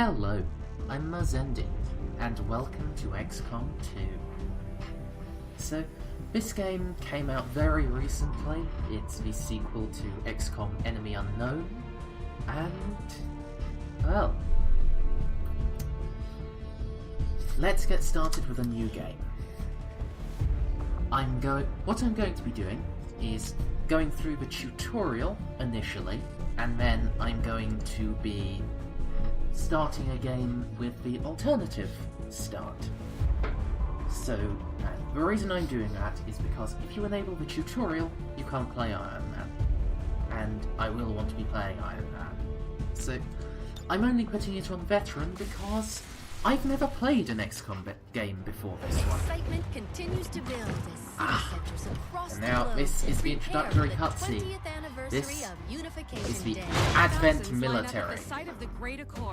Hello, I'm Merzendi, and welcome to XCOM 2. So, this game came out very recently. It's the sequel to XCOM Enemy Unknown, and, well, let's get started with a new game. What I'm going to be doing is going through the tutorial initially, and then I'm going to be starting a game with the alternative start. So, the reason I'm doing that is because if you enable the tutorial, you can't play Ironman. And I will want to be playing Ironman. So, I'm only putting it on Veteran because I've never played an XCOM game before this one. Excitement continues to build as and now this is the introductory cutscene. This is the Advent military.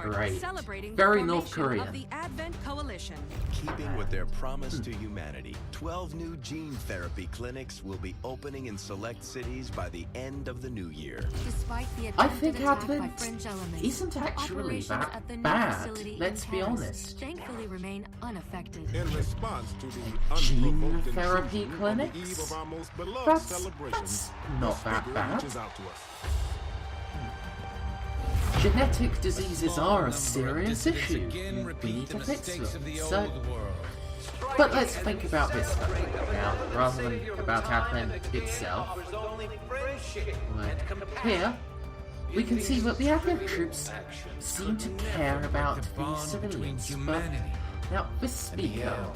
Great. Very North Korean. Keeping with their promise to humanity, 12 new gene therapy clinics will be opening in select cities by the end of the new year. I think Advent isn't actually that bad, let's be honest. Thankfully remain unaffected. In response to the Gene unprovoked therapy intrusion of the clinics? eve of our most beloved That's celebration, not the that Spirit bad. reaches out to us. Genetic diseases are a serious issue. We need to fix them. So, but let's think about this though. Now, rather than about Advent itself, here we can see that the Advent troops seem to care about the civilians. But now, this speaker,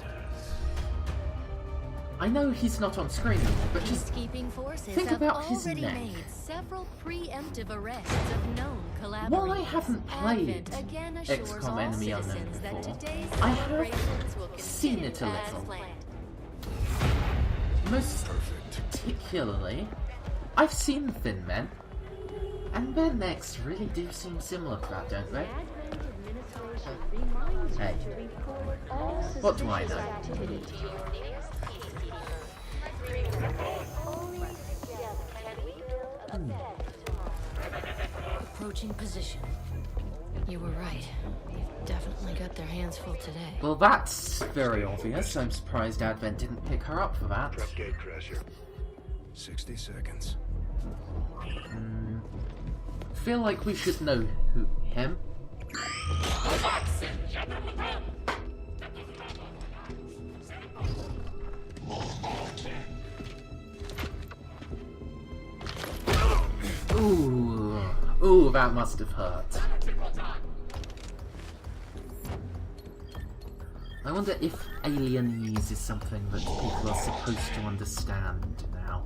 I know he's not on screen anymore, but just Peacekeeping forces think have about his already neck. made several preemptive arrests of known collaborators. While I haven't played Advent again assures XCOM all Enemy Unknown citizens that before, today's I have celebrations will seen continue it a as little. planned. Most particularly, I've seen Thin Men, and their necks really do seem similar to that, don't they? Hey, what do I know? Approaching position. You were right. They've definitely got their hands full today. Well, that's very obvious. I'm surprised Advent didn't pick her up for that. Gatecrasher. 60 seconds. Feel like we should know him. Ooh, that must have hurt. I wonder if alienese is something that people are supposed to understand now.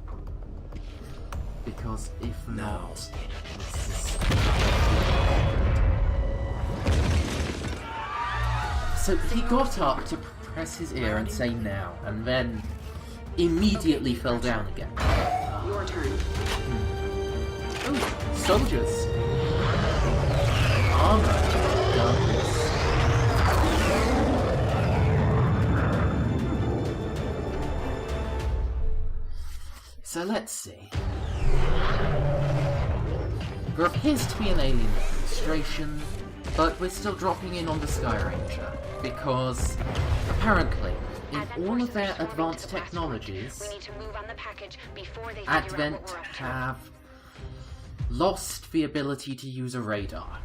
Because if not, this is... So he got up to press his ear and say now, and then immediately fell down again. Your turn. Oh, soldiers. Armor. Guns. So let's see. There appears to be an alien demonstration, but we're still dropping in on the Sky Ranger, because apparently, in all of their advanced technologies, Advent have lost the ability to use a radar.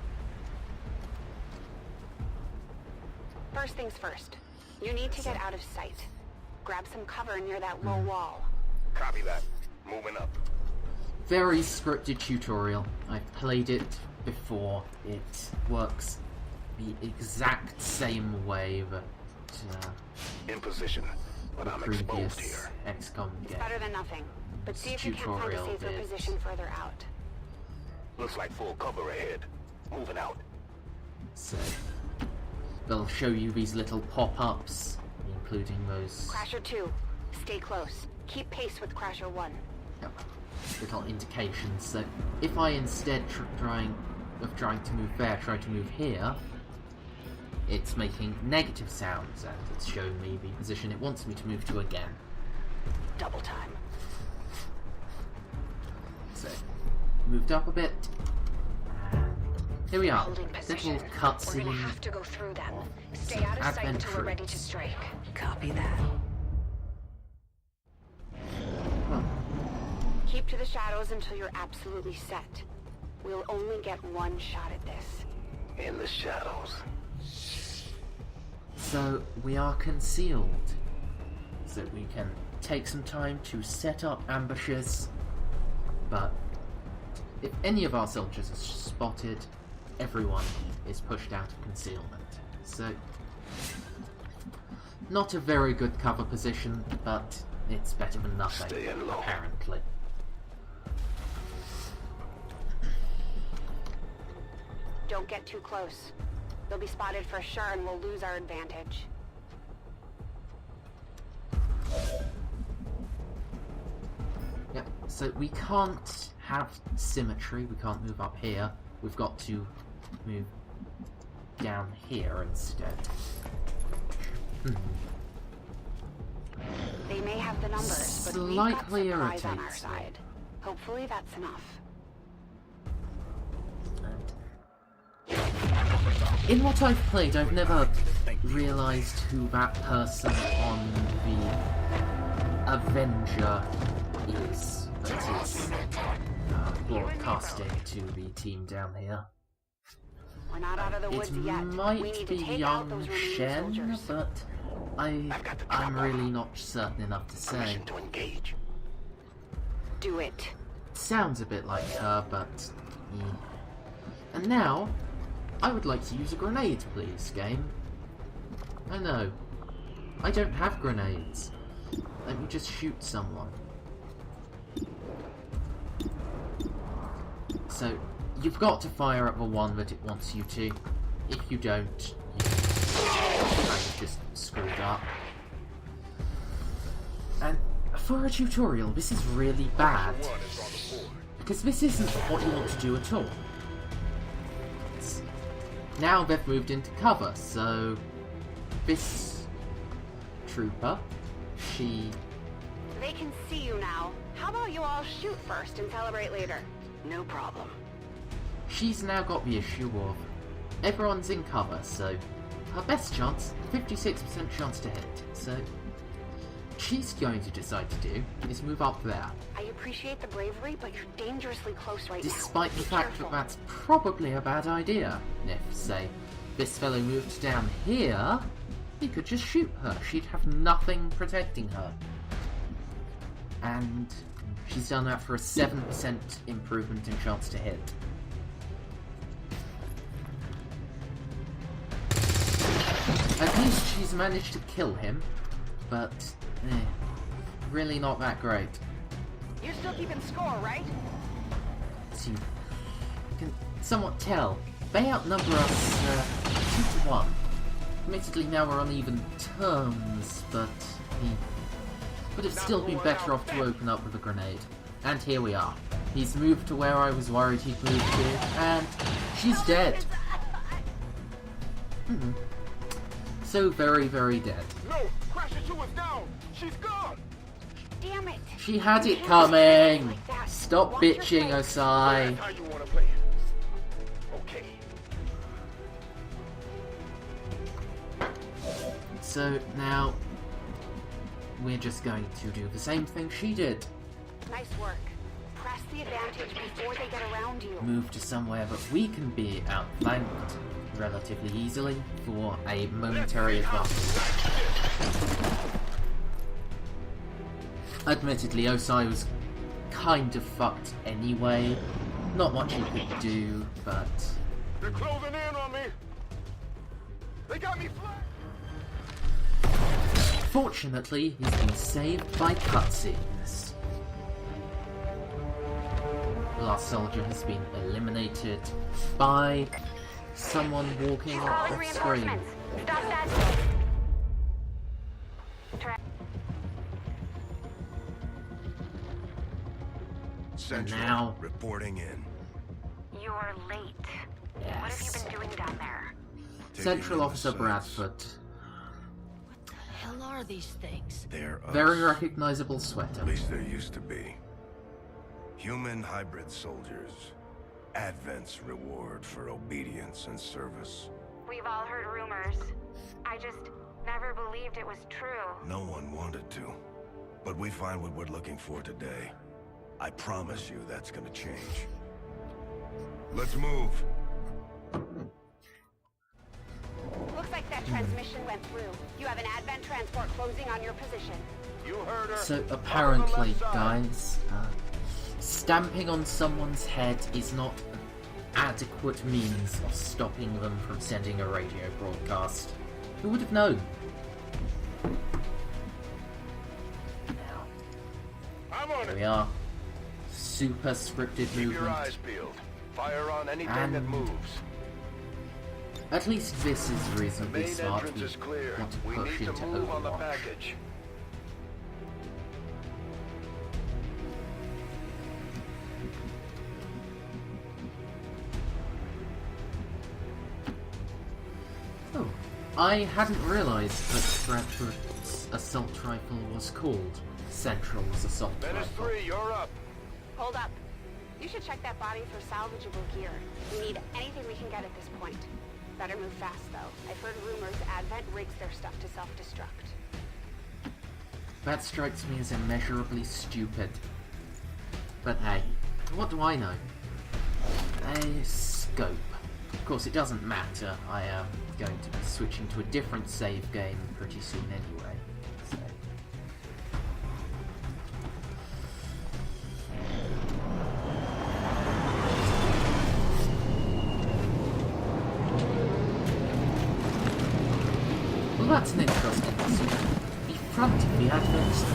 First things first. You need to get out of sight. Grab some cover near that low wall. Copy that. Moving up. Very scripted tutorial. I've played it before. It works the exact same way that In position, but the I'm previous exposed here. XCOM It's game. better than nothing. But see if you can't find a Tutorial safer bit. position further out. Looks like full cover ahead. Moving out. So they'll show you these little pop-ups, including those Crasher 2, stay close. Keep pace with Crasher 1. little indications. So if I instead trying to move there, try to move here, it's making negative sounds and it's showing me the position it wants me to move to again. Double time. So moved up a bit, and Here we are. Holding Little position. We're cutscene. gonna have to go through them. Stay out of sight Advent until we're ready to troops. strike. Copy that. Well, Keep to the shadows until you're absolutely set. We'll only get one shot at this. In the shadows. so we are concealed. So we can take some time to set up ambushes. But if any of our soldiers are spotted, everyone is pushed out of concealment. So, not a very good cover position, but it's better than nothing, Staying low. apparently. Don't get too close. They'll be spotted for sure and we'll lose our advantage. Yep, so we can't have symmetry, we can't move up here. We've got to move down here instead. They may have the numbers, but we've Slightly got supplies on our irritates me. side. Hopefully that's enough. In what I've played, I've never realised who that person on the Avenger is that is broadcasting to the team down here. We're not out of the It woods yet. We might need be to take out young those remaining Shen, soldiers. but I'm really not certain enough to say. Permission to engage. Do it. Sounds a bit like her, but... And now, I would like to use a grenade, please, game. I know. I don't have grenades. Let me just shoot someone. So, you've got to fire at the one that it wants you to. If you don't, you kind of just screwed up. And for a tutorial, this is really bad. Because this isn't what you want to do at all. Now they've moved into cover, so this trooper, she... They can see you now. How about you all shoot first and celebrate later? No problem. She's now got the issue of everyone's in cover, so her best chance, 56% chance to hit. So she's going to decide to do is move up there. I appreciate the bravery, but you're dangerously close right Despite now. the Be fact careful. that that's probably a bad idea. If, say, this fellow moved down here, he could just shoot her. She'd have nothing protecting her. And she's done that for a 7% improvement in chance to hit. At least she's managed to kill him, but really not that great. You're still keeping score, right? As you can somewhat tell, they outnumber us 2-1. Admittedly, now we're on even terms, but he would have still been better off to open up with a grenade. And here we are. He's moved to where I was worried he'd move to, and she's dead. So very, very dead. No! Crasher 2 is down! She's gone! Damn it! She had You it can't coming! like that. Stop Watch your bitching, face. Osai! How you wanna play it? Okay. So now we're just going to do the same thing she did. Nice work. Press the advantage before they get around you. Move to somewhere that we can be outflanked relatively easily for a momentary advantage. Admittedly, Osai was kind of fucked anyway. Not much he could do, but... They're closing in on me! They got me flanked! Fortunately, he's been saved by cutscenes. The last soldier has been eliminated by someone walking Calling off screen. reinforcements. Stop that. Central, now- reporting in. You're late. What have you Yes. been doing down there? Taking Central in the Officer sights. Bradford. What the hell are these things? They're us. Very recognizable sweater. At least there used to be. Human hybrid soldiers. Advent's reward for obedience and service. We've all heard rumors. I just never believed it was true. No one wanted to. But we find what we're looking for today. I promise you that's gonna change. Let's move. Looks like that transmission went through. You have an Advent transport closing on your position. You heard her. So On the apparently, left side. guys, stamping on someone's head is not an adequate means of stopping them from sending a radio broadcast. Who would have known? Now, I'm on here it. we are. Super scripted Keep your movement. eyes peeled. Fire on anything that And moves. At least this is The reasonably main smart. entrance is clear. Want to We push need to into move on the Overwatch. package. Oh, I hadn't realised that Bradford's assault rifle was called Central's assault Menace rifle. 3, you're up. Hold up. You should check that body for salvageable gear. We need anything we can get at this point. Better move fast, though. I've heard rumors Advent rigs their stuff to self-destruct. That strikes me as immeasurably stupid. But hey, what do I know? A scope. Of course, it doesn't matter. I am going to be switching to a different save game pretty soon anyway. So. Well, that's an interesting pursuit. The front of the Advent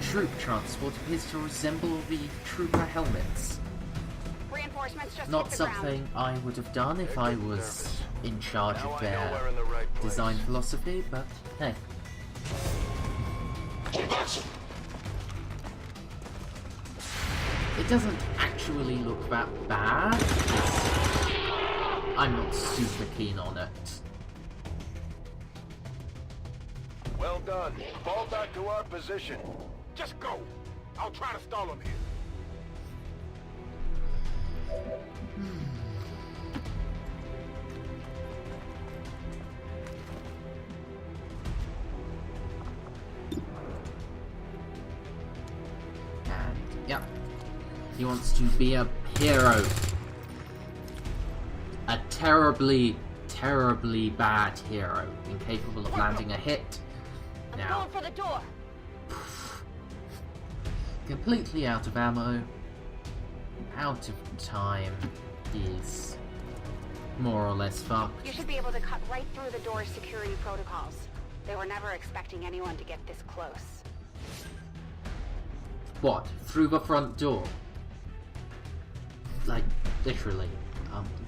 troop transport appears to resemble the trooper helmets. Reinforcements just Not hit the ground. something I would have done if I was in charge Now of I know their we're in the right place. design philosophy, but hey. It doesn't actually look that bad. I'm not super keen on it. Well done. Fall back to our position. Just go. I'll try to stall him here. And, yep. He wants to be a hero. A terribly, terribly bad hero. Incapable of landing a hit. I'm Now, going for the door. completely out of ammo. Out of time. Is more or less fucked. You should be able to cut right through the door's security protocols. They were never expecting anyone to get this close. What? Through the front door? Like, literally.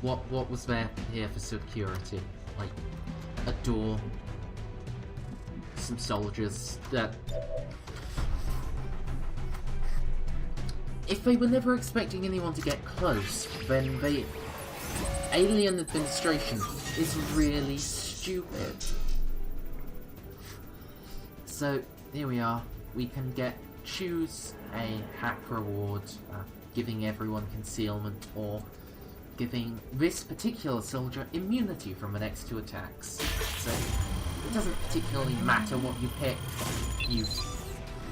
What was there here for security? Like, a door, some soldiers that... If they were never expecting anyone to get close, then the alien administration is really stupid. So, here we are. We can choose a hack reward, giving everyone concealment, or giving this particular soldier immunity from the next 2 attacks. So, it doesn't particularly matter what you pick. You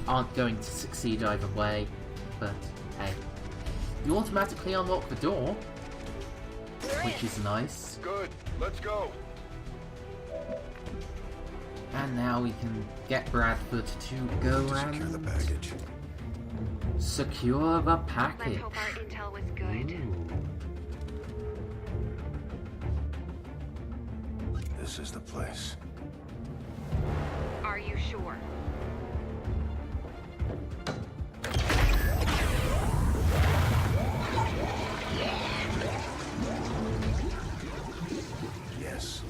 aren't going to succeed either way, but hey. You automatically unlock the door, which is nice. Good. Let's go. And now we can get Bradford to go around Secure the package. secure the Let's package. hope our intel was good. Ooh. This is the place. Are you sure? Yes.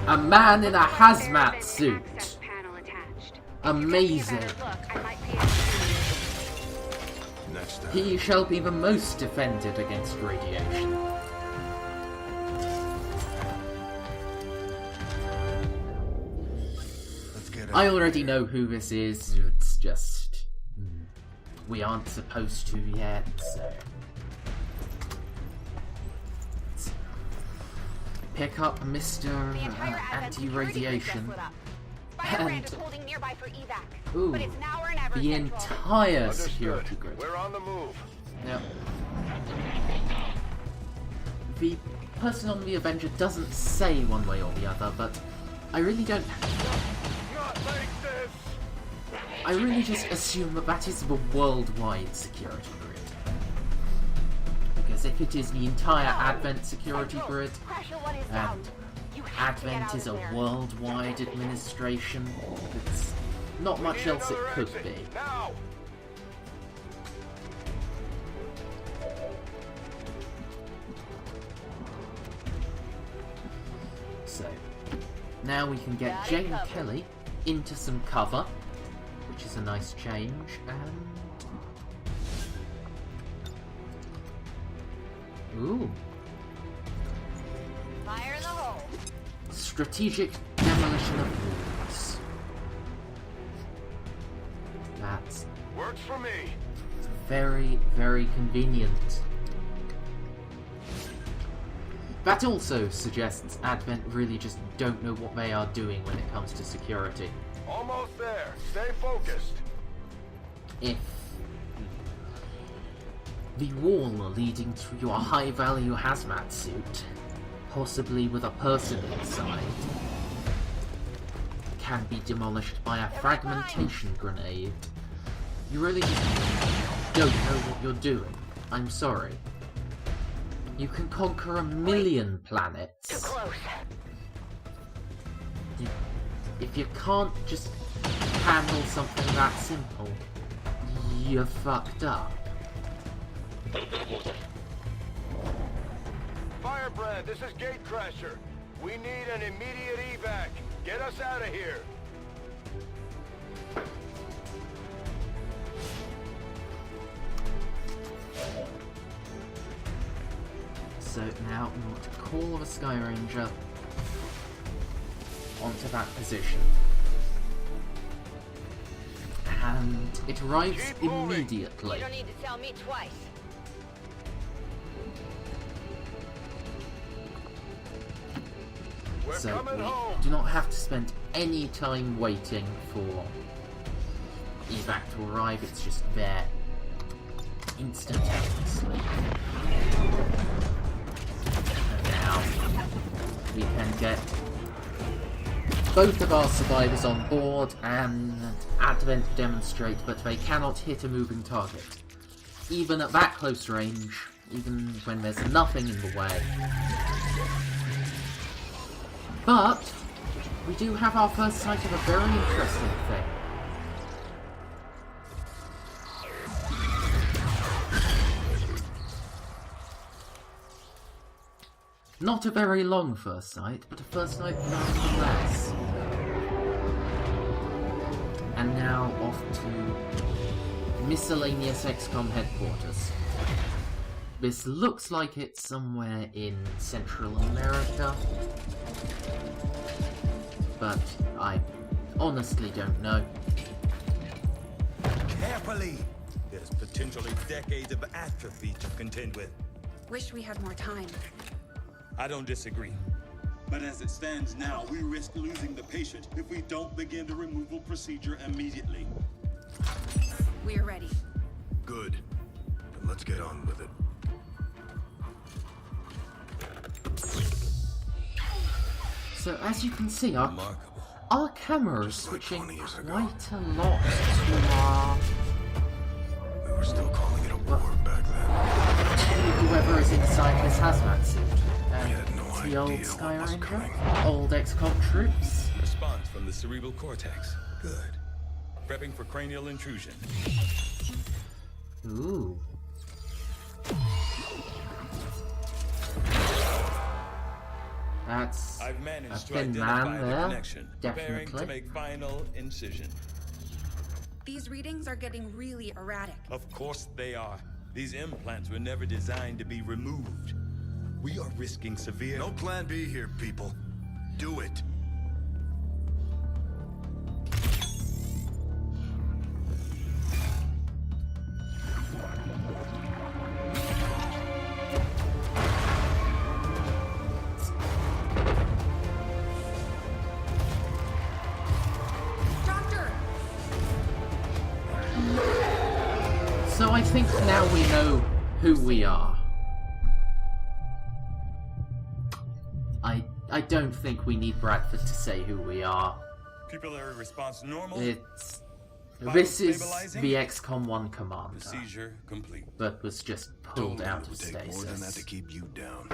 A man in a Looks like there's hazmat been an suit. access panel attached. Amazing. If you give me a better look, I might be able to... Next time. He shall be the most defended against radiation. Let's get I out of already here. know who this is. It's just... we aren't supposed to yet, so... Let's pick up Mr. The entire Advent security grid gets Anti-Radiation. lit up. Firebrand And... is holding nearby for evac. Ooh, But it's now or never, the Central. entire Understood. security grid. We're on the move. Now, the person on the Avenger doesn't say one way or the other, but I really don't... Not like this! I really just assume that that is the worldwide security grid. Because if it is the entire Advent security Central, grid, Crasher 1 is down. and You have to get Advent out is of a there. worldwide administration, it's not We much need else it another could exit. be. Now! So, now we can get Got it Jane covered. Kelly into some cover, which is a nice change, and... Ooh. Fire in the hole. Strategic demolition of walls. That's Works for me. very, very convenient. That also suggests Advent really just don't know what they are doing when it comes to security. Almost there. Stay focused. If the wall leading to your high-value hazmat suit, possibly with a person inside, can be demolished by a fragmentation grenade, you really just don't know what you're doing. I'm sorry. You can conquer 1,000,000 planets. Close. If you can't just handle something that simple, you're fucked up. Firebrand, this is Gatecrasher. We need an immediate evac. Get us out of here. So now we want to call the Sky Ranger onto that position. And it arrives Keep moving. immediately. You don't need to tell me twice. We're So coming we home. do not have to spend any time waiting for evac to arrive, it's just there instantaneously. And now we can get both of our survivors on board and Advent demonstrate that they cannot hit a moving target. Even at that close range, even when there's nothing in the way. But we do have our first sight of a very interesting thing. Not a very long first sight, but a first sight nonetheless. And now off to miscellaneous XCOM headquarters. This looks like it's somewhere in Central America, but I honestly don't know. Carefully! There's potentially decades of atrophy to contend with. Wish we had more time. I don't disagree. But as it stands now, we risk losing the patient if we don't begin the removal procedure immediately. We're ready. Good. Then let's get on with it. So as you can see, our camera is Just like switching 20 years ago. quite a lot to our... We were still calling it a war back then. to whoever is inside this hazmat suit. We had no The old idea Sky what was Ranger, coming. old XCOM troops. Response from the cerebral cortex. Good. Prepping for cranial intrusion. Ooh. That's I've a managed to thin identify man the there, connection. Preparing to definitely. make final incision. These readings are getting really erratic. Of course they are. These implants were never designed to be removed. We are risking severe... No plan B here, people. Do it. I think now we know who we are. I don't think we need Bradford to say who we are. Pupillary response normal. This is the XCOM 1 commander. Procedure complete. But was just pulled out of stasis. More than that to keep you down.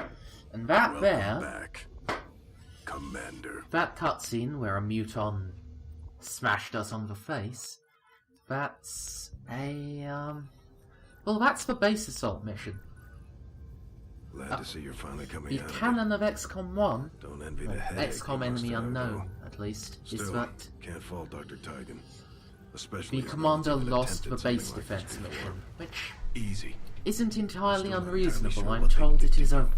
And that Welcome there, back, Commander. that cutscene where a muton smashed us on the face, that's a well, that's the base assault mission. Glad to see you're finally coming The out. canon of XCOM 1, Don't envy the well, headache XCOM you must Enemy have, Unknown, though. at least, is Still, that can't fault Dr. Tigan. Especially the if commander no one's even lost the attempted base something like defense this before. mission, which Easy. isn't entirely Still not unreasonable. entirely sure I'm what they told did it to is you.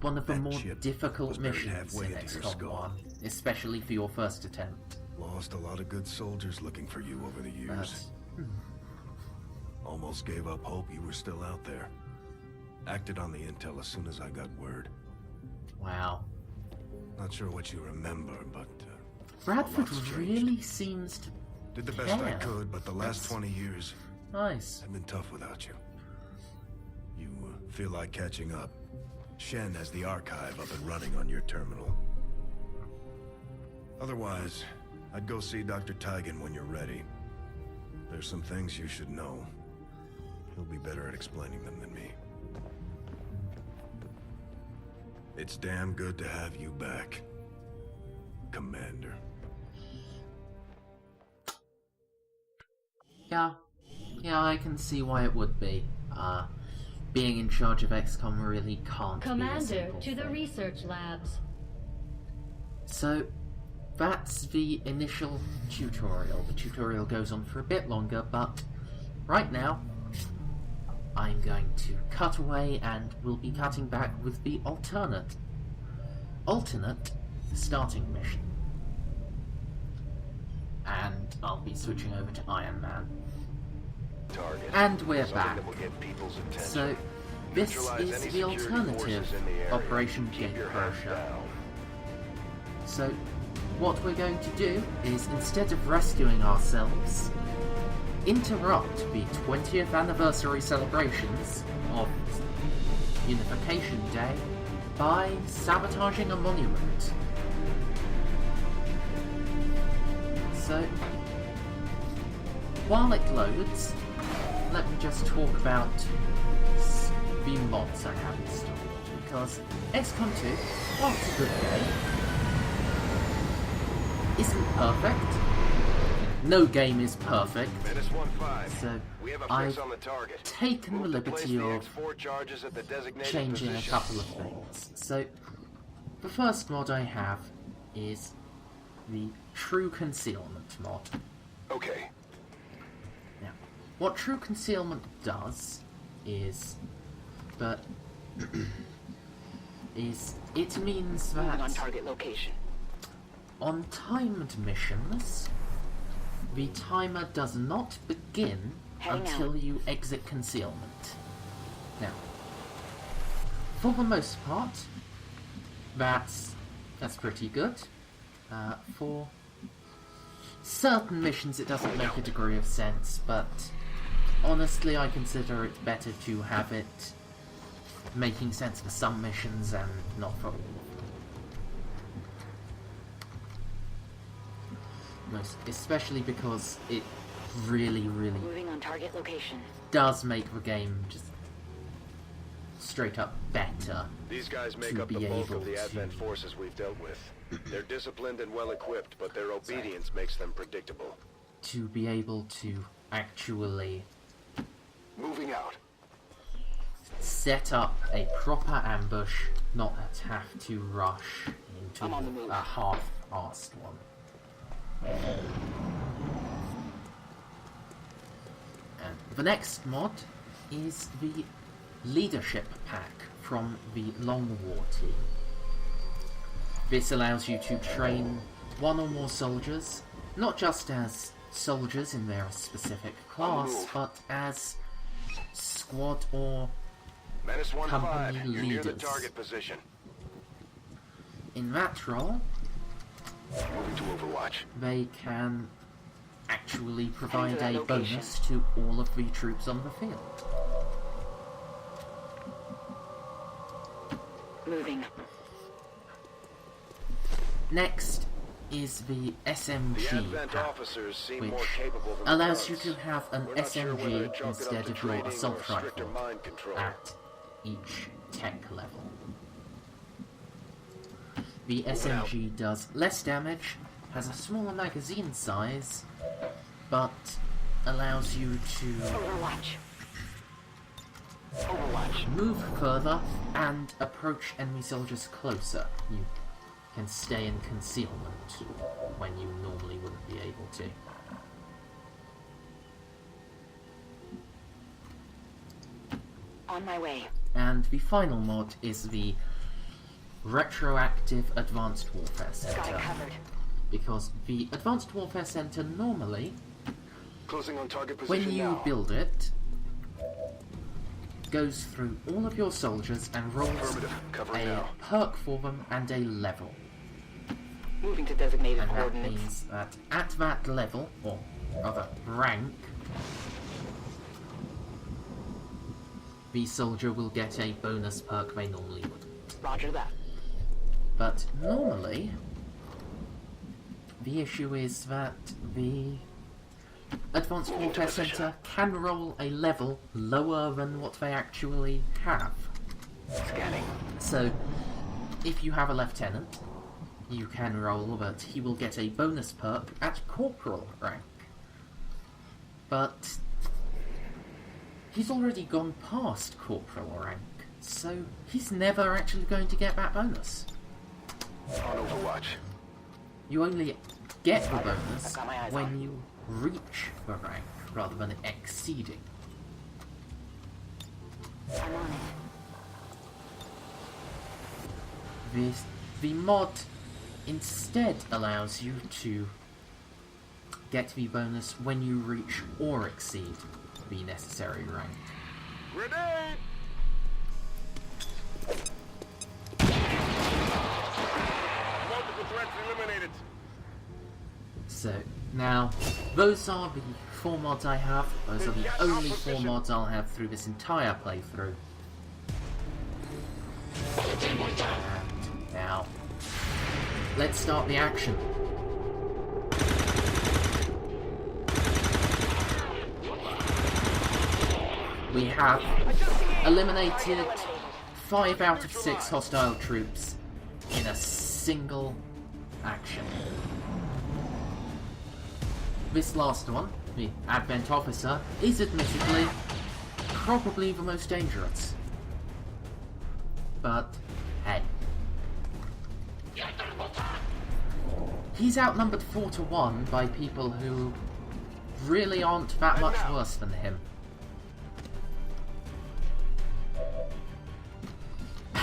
one of the That more chip difficult was buried missions halfway in into your XCOM skull. 1, especially for your first attempt. Lost a lot of good soldiers looking for you over the years. But, Almost gave up hope you were still out there. Acted on the intel as soon as I got word. wow. Not sure what you remember, but Bradford lot's changed. really seems to did the best I care. could, but the last That's 20 years nice. have been tough without you. You feel like catching up. Shen has the archive up and running on your terminal. Otherwise, I'd go see Dr. Tigan when you're ready. There's some things you should know. He'll be better at explaining them than me. It's damn good to have you back, Commander. Yeah, I can see why it would be. Being in charge of XCOM really can't be a Commander, simple to the thing. research labs. So, that's the initial tutorial. The tutorial goes on for a bit longer, but right now, I'm going to cut away and we'll be cutting back with the alternate starting mission. And I'll be switching over to Ironman. Target. And we're Something back. that will get people's attention. So, this Neutralize is any the security alternative forces in the area. Operation Keep your heads Gatecrasher. down. So, what we're going to do is, instead of rescuing ourselves, interrupt the 20th anniversary celebrations of Unification Day by sabotaging a monument. So, while it loads, let me just talk about the mods I have installed, because XCOM 2, while it's a good game, isn't perfect. No game is perfect. Menace 1-5. So We have a I've fix on the target. taken the Move to place liberty the of X4 charges at the designated changing a position. couple of things. So the first mod I have is the True Concealment mod. Okay. Now, what True Concealment does is that it means that on target location. on timed missions, the timer does not begin Heading until you exit concealment. Now, for the most part, that's pretty good. For certain missions it doesn't make a degree of sense, but honestly I consider it better to have it making sense for some missions and not for all of them. Especially because it really Moving on target location. does make the game just straight up better. These guys make to up the be bulk able of the to- Advent forces we've dealt with. They're disciplined and well equipped, but their obedience makes them predictable. to be able to actually Moving out. set up a proper ambush, not have to rush into I'm on the move. a half-assed one. And the next mod is the Leadership Pack from the Long War team. This allows you to train one or more soldiers, not just as soldiers in their specific class, but as squad or Menace 1-5. company You're near the leaders. target position. In that role, Moving to Overwatch. they can actually provide a bonus to all of the troops on the field. Moving. Next is the SMG The Advent pack, officers seem which more capable than the allows you grunts. to have an We're not sure whether to SMG chalk it up instead to of your training or assault stricter rifle mind control. at each tech level. The SMG does less damage, has a smaller magazine size, but allows you to move further and approach enemy soldiers closer. You can stay in concealment when you normally wouldn't be able to. On my way. And the final mod is the Retroactive Advanced Warfare Center. Because the Advanced Warfare Center normally, Closing on target position when you now. build it, goes through all of your soldiers and rolls Covering a now. perk for them and a level. Moving to designated And that coordinates. means that at that level, or rather rank, the soldier will get a bonus perk they normally would. Roger that. But normally, the issue is that the Advanced Warfare Center can roll a level lower than what they actually have. Scanning. So, if you have a lieutenant, you can roll that he will get a bonus perk at corporal rank. But he's already gone past corporal rank, so he's never actually going to get that bonus. On Overwatch. You only get the bonus when you reach the rank, rather than exceeding. I'm on it. The mod instead allows you to get the bonus when you reach or exceed the necessary rank. Grenade! Multiple threats eliminated. So, now, those are the 4 mods I have. Those are the only 4 mods I'll have through this entire playthrough. And now, let's start the action. We have eliminated 5 out of 6 hostile troops in a single action. This last one, the Advent Officer, is admittedly probably the most dangerous. But, hey. He's outnumbered 4-1 by people who really aren't that much worse than him.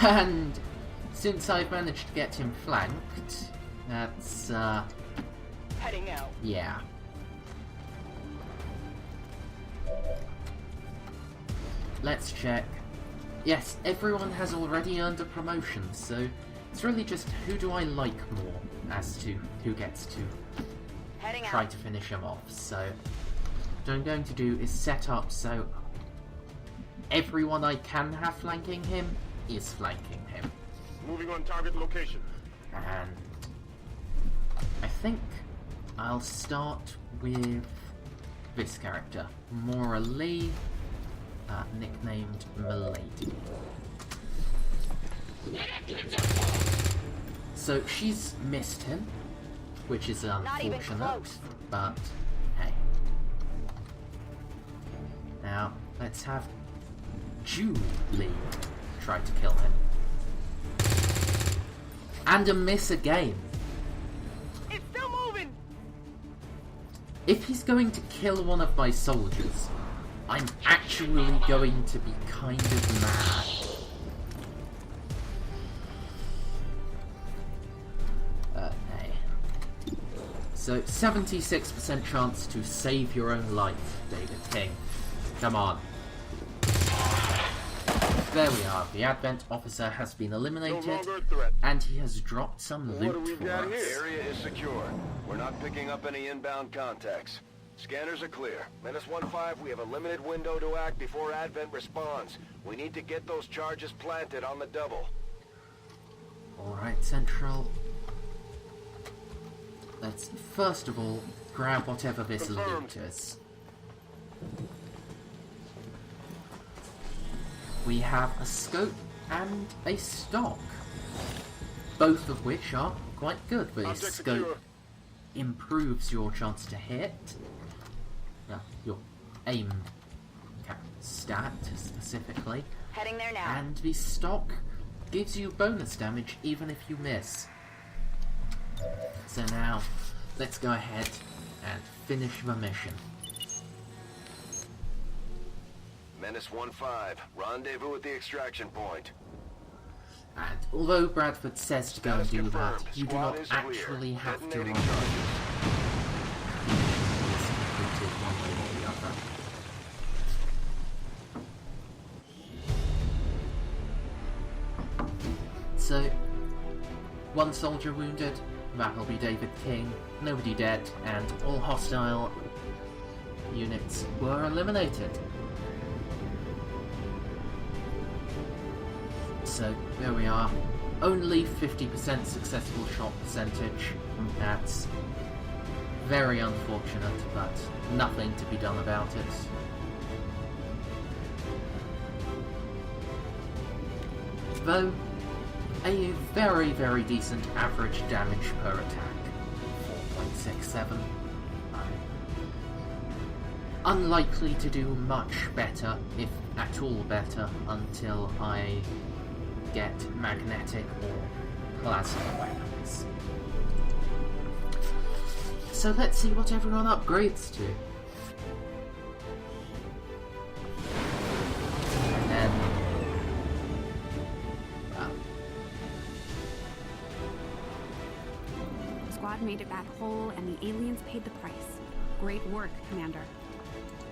And since I've managed to get him flanked, that's, Heading out. yeah. Let's check. Yes, everyone has already earned a promotion, so it's really just who do I like more as to who gets to try to finish him off. So what I'm going to do is set up so everyone I can have flanking him is flanking him. Moving on target location. And I think I'll start with this character, Maura Lee, nicknamed Milady. So she's missed him, which is unfortunate, but hey. Now, let's have Julie try to kill him. And a miss again. It's still moving. If he's going to kill one of my soldiers, I'm actually going to be kind of mad. Hey. So, 76% chance to save your own life, David King. Come on. There we are. The Advent Officer has been eliminated, and he has dropped some loot What do we for got us. here? Area is secure. We're not picking up any inbound contacts. Scanners are clear. Menace 1-5, we have a limited window to act before Advent responds. We need to get those charges planted on the double. Alright, Central. Let's first of all grab whatever this loot is. We have a scope and a stock, both of which are quite good. The scope improves your chance to hit, your aim stat specifically, Heading there now. and the stock gives you bonus damage even if you miss. So now, let's go ahead and finish the mission. Menace 1-5, rendezvous at the extraction point. And although Bradford says to go and do that, you do not actually have to run. So, one soldier wounded, that'll be David King, nobody dead, and all hostile units were eliminated. So, there we are. Only 50% successful shot percentage. That's very unfortunate, but nothing to be done about it. Though, a very, very decent average damage per attack. 4.67. Unlikely to do much better, if at all better, until I get magnetic or plasma weapons. So let's see what everyone upgrades to. And then... Squad made it back whole, and the aliens paid the price. Great work, Commander.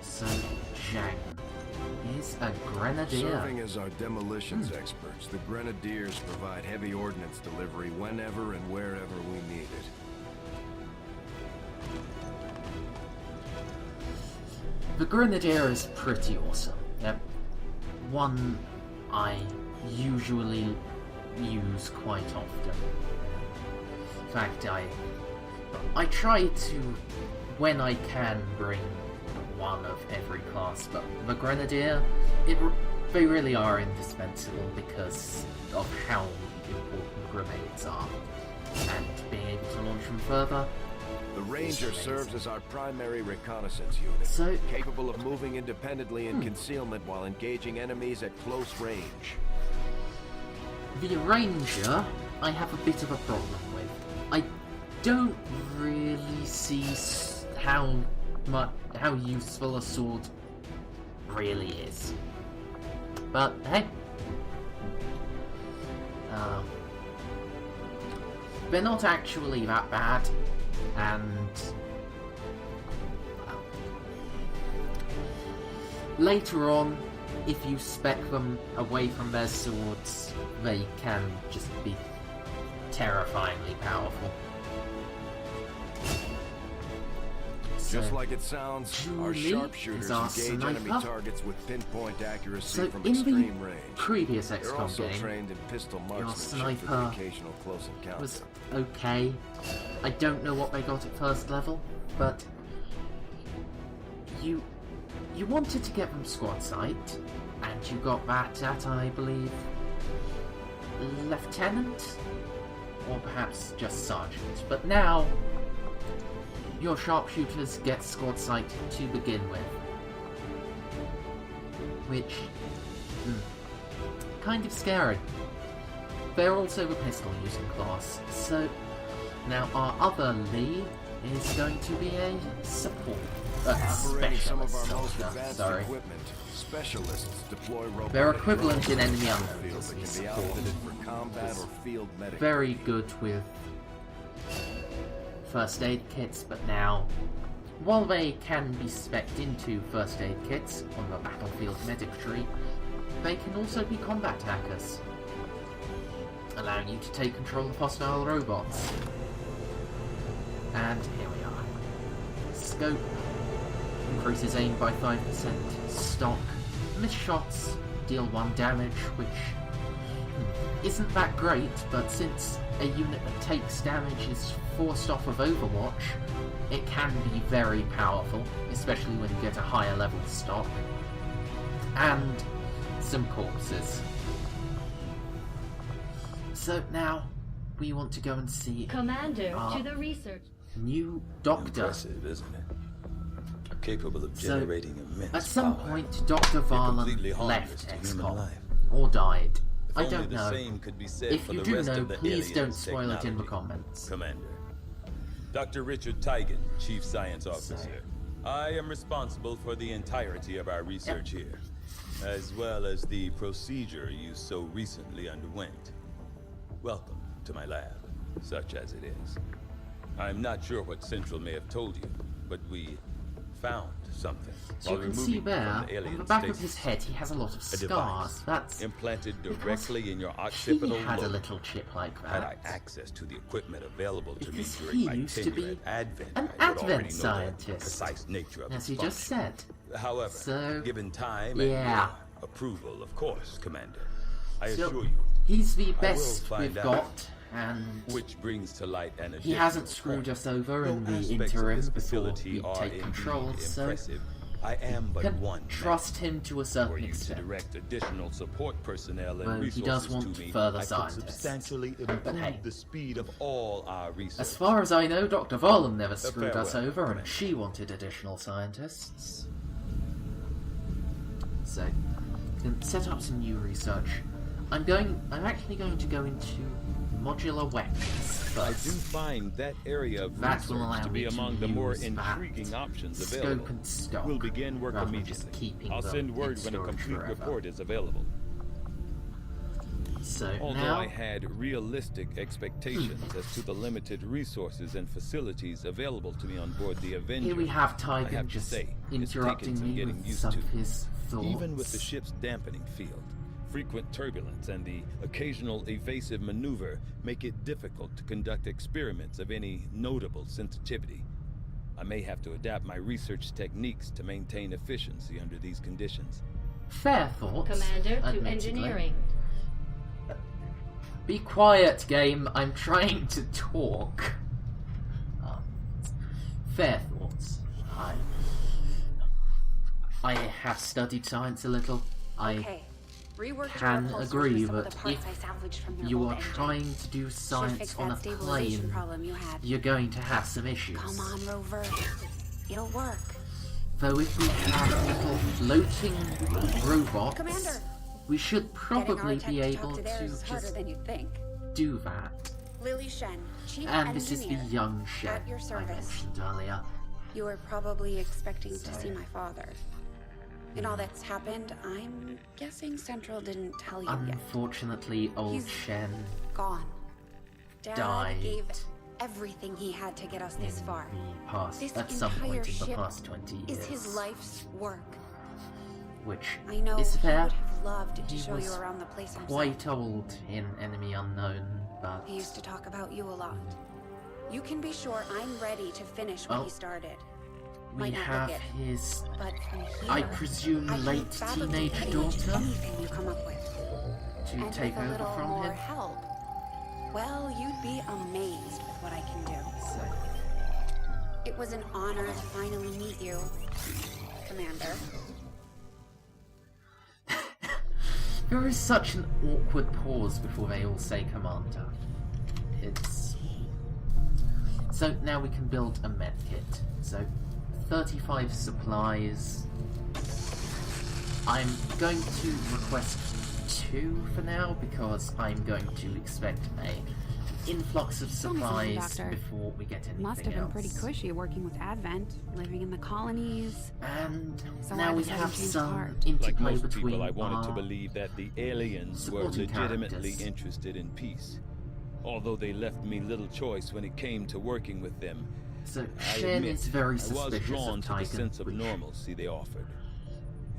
So, Zhang is a grenadier. Serving as our demolitions experts, the Grenadiers provide heavy ordnance delivery whenever and wherever we need it. The Grenadier is pretty awesome. One I usually use quite often. In fact, I try to, when I can, bring one of every class, but the Grenadier, they really are indispensable because of how important grenades are, and being able to launch them further. The Ranger serves as our primary reconnaissance unit, capable of moving independently in concealment while engaging enemies at close range. The Ranger, I have a bit of a problem with. I don't really see how useful a sword really is. But hey, they're not actually that bad, and later on, if you spec them away from their swords, they can just be terrifyingly powerful. Just like it sounds, our sharpshooters engage enemy targets with pinpoint accuracy from extreme range. Previous They're XCOM also game, trained in pistol your marksmanship for the sniper occasional close encounter. was okay. I don't know what they got at first level, but you wanted to get them squad sight, and you got that at, I believe, Lieutenant? Or perhaps just Sergeant. But now, your sharpshooters get squad sight to begin with. Which, kind of scary. They're also the pistol using class, so now our other Lee is going to be a support. Operating some of our most soldier, advanced sorry. equipment, specialists deploy robotic They're equivalent in drones enemy on the unknowns field as that we can be support. outfitted for combat or field medic. Very good with first aid kits, but now, while they can be spec'd into first aid kits on the battlefield medic tree, they can also be combat hackers, allowing you to take control of hostile robots. And here we are. Scope increases aim by 5%. Stock. Miss shots deal 1 damage, which isn't that great, but since a unit that takes damage is forced off of Overwatch, it can be very powerful, especially when you get a higher level stock. And some corpses. So now, we want to go and see Commander, to the research. New Doctor. Impressive, isn't it? Capable of generating immense at some power. point, Dr. Completely Varlin harmless left to human XCOM. life. Or died. If I only don't the know. same could be said If for you the do rest know, of the please don't aliens' spoil it in the technology. comments. Commander. Dr. Richard Tigan, Chief Science Officer. I am responsible for the entirety of our research here, as well as the procedure you so recently underwent. Welcome to my lab, such as it is. I'm not sure what Central may have told you, but we found something. So you can see there, on the back of his head, he has a lot of scars. That's implanted directly in your occipital he had a lobe. little chip like Had I that. access to the equipment available to me Because during he my used to tenure be at Advent, an I would already Advent know the scientist, precise nature of as its he just function. said. However, So, given time yeah. and your approval, of course, Commander, I So, assure you, he's the I will best find we've out. got, and which brings to light an he additional hasn't screwed point. us over in Though the aspects of interim this before facility we are take indeed control, so impressive. I am but can one man. trust him to a Were certain you to extent. direct additional support personnel and Well, he resources does want to me, further I could scientists. substantially But improve hey, the speed of all our research. as far as I know, Dr. Varlin never screwed us farewell, over, and Commander. she wanted additional scientists. So, we can set up some new research. I'm actually going to go into modular weapons I do first. find that area of That will allow research to me be to among the more use intriguing that options scope available. and stock, We'll begin work rather than just immediately. keeping I'll them send in word when a storage complete forever. report is available. So Although now, I had realistic expectations as to the limited resources and facilities available to me on board the Avenger, here we have I Tigan have to just say, it's interrupting taken some me getting with used some to. of his thoughts. Even with the ship's dampening field, frequent turbulence and the occasional evasive maneuver make it difficult to conduct experiments of any notable sensitivity. I may have to adapt my research techniques to maintain efficiency under these conditions. Fair thoughts. Commander to admittedly. engineering. Be quiet, game. I'm trying to talk. Fair thoughts. I have studied science a little. Okay. Rework can your agree some of that the parts if I salvaged from your you old are engine. trying to do Should science fix on a that stabilization plane, problem you had. you're going to have some issues. Come on, Rover. It'll work. Though if we have little floating robots, Commander, we should probably be able to to theirs is harder just than you'd think. do that. Lily Shen, Chief And this is the Engineer, young Shen at your I service. mentioned earlier. You were probably expecting to see my father. In all that's happened, I'm guessing Central didn't tell you yet. Unfortunately, old He's Shen Gone. Dad died gave everything he had to get us this far. the past, This at some entire point in the ship past 20 years. is his life's work. Which I know is he fair. would have loved to He show you was around the place himself. quite old in Enemy Unknown, but He used to talk about you a lot. You can be sure I'm ready to finish what Well, he started. we Might not have look it, his, but from here, I presume, I can late fabricate teenage pretty much daughter anything you come up with. to And take with a over little from more him. help, well, you'd be amazed with what I can do. It was an honor to finally meet you, Commander. There is such an awkward pause before they all say Commander. It's... So now we can build a medkit. So 35 supplies. I'm going to request 2 for now because I'm going to expect a influx of Tell me something, supplies Doctor. before we get anything Must have been else. pretty cushy working with Advent, living in the colonies. And So now why we does that have change some heart? interplay Like most between people, I wanted to our believe that the aliens were supporting legitimately characters. interested in peace. Although they left me little choice when it came to working with them, So I Shen admit, is very I was suspicious drawn of to the Tiger, sense of which normalcy they offered.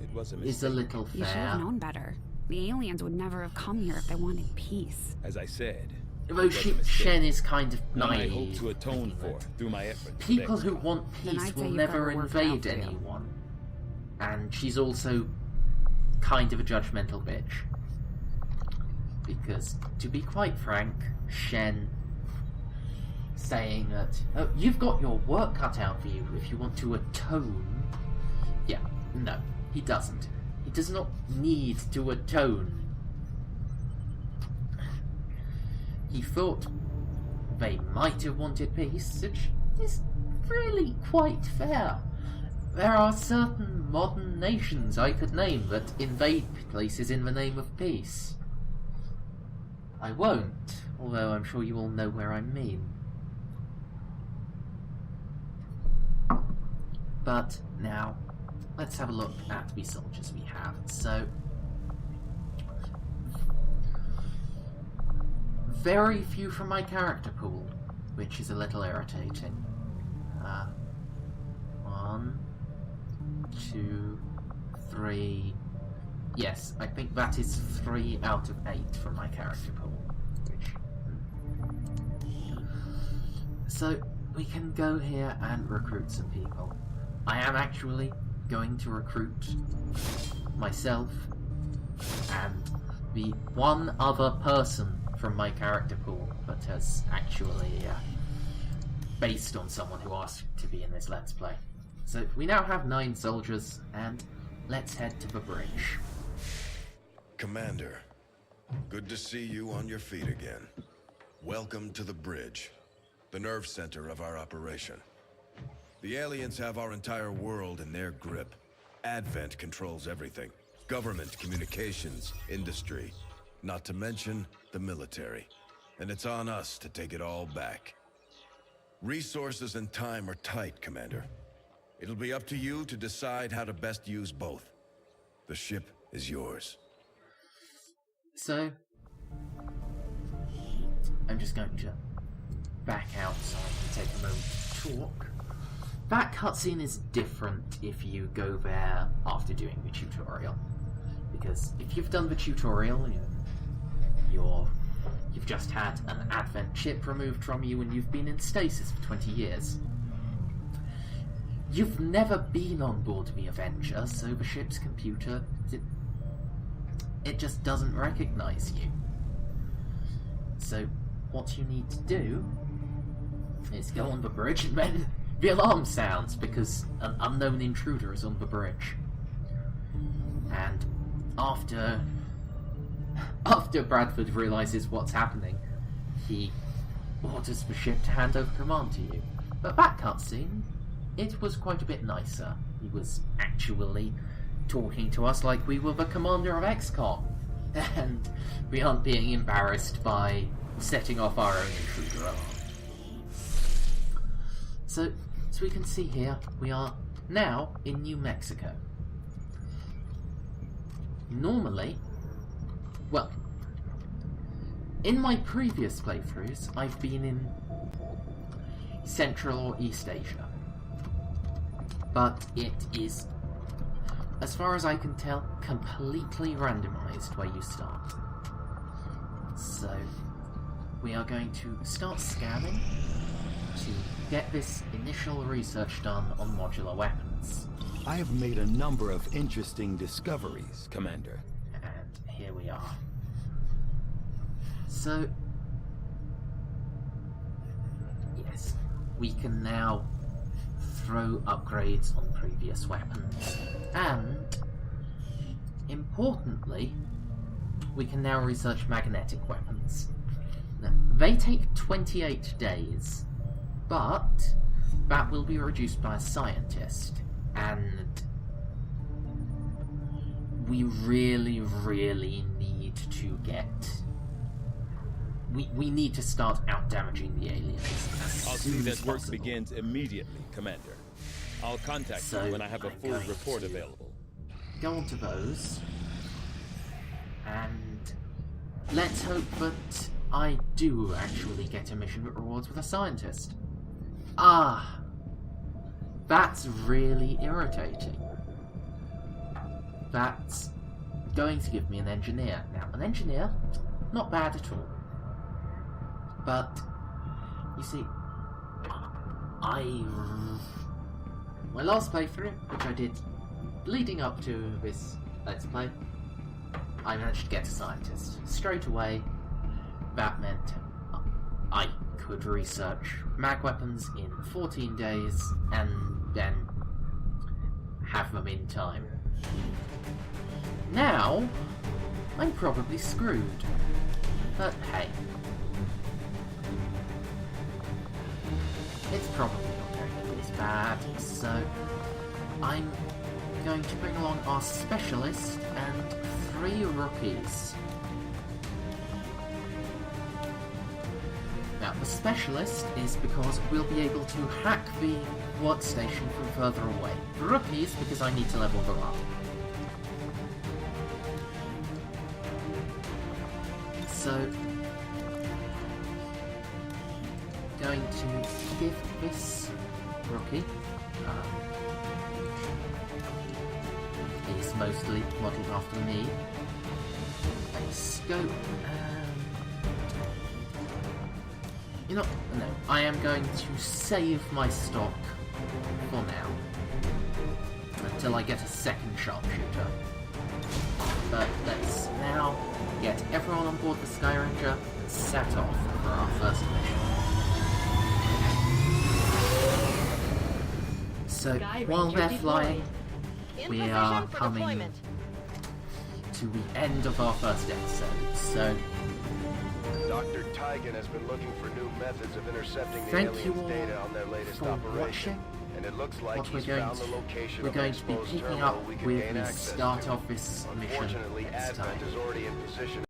It was a is mistake. a little You should fair. have known better. The aliens would never have come here if they wanted peace. As I said, Although It was a mistake. Shen is kind of One I naive. hope to atone for through my efforts. with People who XCOM. want Then peace I'd say will you've never got to work it out invade for you. anyone. And she's also kind of a judgmental bitch. Because, to be quite frank, Shen saying that, oh, you've got your work cut out for you if you want to atone. Yeah, no, he doesn't. He does not need to atone. He thought they might have wanted peace, which is really quite fair. There are certain modern nations I could name that invade places in the name of peace. I won't, although I'm sure you all know where I mean. But now, let's have a look at the soldiers we have. So, very few from my character pool, which is a little irritating. 1, 2, 3. Yes, I think that is 3 out of 8 from my character pool. So, we can go here and recruit some people. I am actually going to recruit myself and the one other person from my character pool that has actually based on someone who asked to be in this Let's Play. So we now have 9 soldiers, and let's head to the bridge. Commander, good to see you on your feet again. Welcome to the bridge, the nerve center of our operation. The aliens have our entire world in their grip. Advent controls everything. Government, communications, industry. Not to mention the military. And it's on us to take it all back. Resources and time are tight, Commander. It'll be up to you to decide how to best use both. The ship is yours. So, I'm just going to back out so I can take a moment to talk. That cutscene is different if you go there after doing the tutorial. Because if you've done the tutorial, you've just had an Advent chip removed from you and you've been in stasis for 20 years. You've never been on board the Avenger, so the ship's computer, it just doesn't recognize you. So, what you need to do is go on the bridge and then the alarm sounds because an unknown intruder is on the bridge. And after Bradford realizes what's happening, he orders the ship to hand over command to you. But that cutscene, it was quite a bit nicer. He was actually talking to us like we were the commander of XCOM, and we aren't being embarrassed by setting off our own intruder alarm. So, as we can see here, we are now in New Mexico. Normally, well, in my previous playthroughs, I've been in Central or East Asia. But it is, as far as I can tell, completely randomized where you start. So, we are going to start scanning to get this initial research done on modular weapons. I have made a number of interesting discoveries, Commander. And here we are. So, yes, we can now throw upgrades on previous weapons. And, importantly, we can now research magnetic weapons. Now, they take 28 days, but that will be reduced by a scientist, and we really, really need to get... We need to start out-damaging the aliens. I'll see that work begins immediately, Commander. I'll contact you when I have a full report available. Go on to those, and let's hope that I do actually get a mission that rewards with a scientist. Ah, that's really irritating. That's going to give me an engineer. Now, an engineer, not bad at all. But, you see, my last playthrough, which I did leading up to this Let's Play, I managed to get to Scientist. Straight away, that meant I could research mag weapons in 14 days and then have them in time. Now, I'm probably screwed. But hey. It's probably not going to be as bad, so I'm going to bring along our specialist and 3 rookies. Now, the specialist is because we'll be able to hack the workstation from further away. The rookies, because I need to level them up. So, going to give this rookie, he's mostly modelled after me, a scope and... You know, no, I am going to save my stock for now, until I get a second sharpshooter. But let's now get everyone on board the Sky Ranger and set off for our first mission. So, while they're flying, we are coming to the end of our first episode, so... Dr. Tigan has been looking for new methods of intercepting the thank you aliens' all data on their latest for operation. watching. And it looks like What he's found the location we're of going an to be exposed picking terminal up we can with gain the access start to. of this mission Unfortunately, next Advent time. is already in position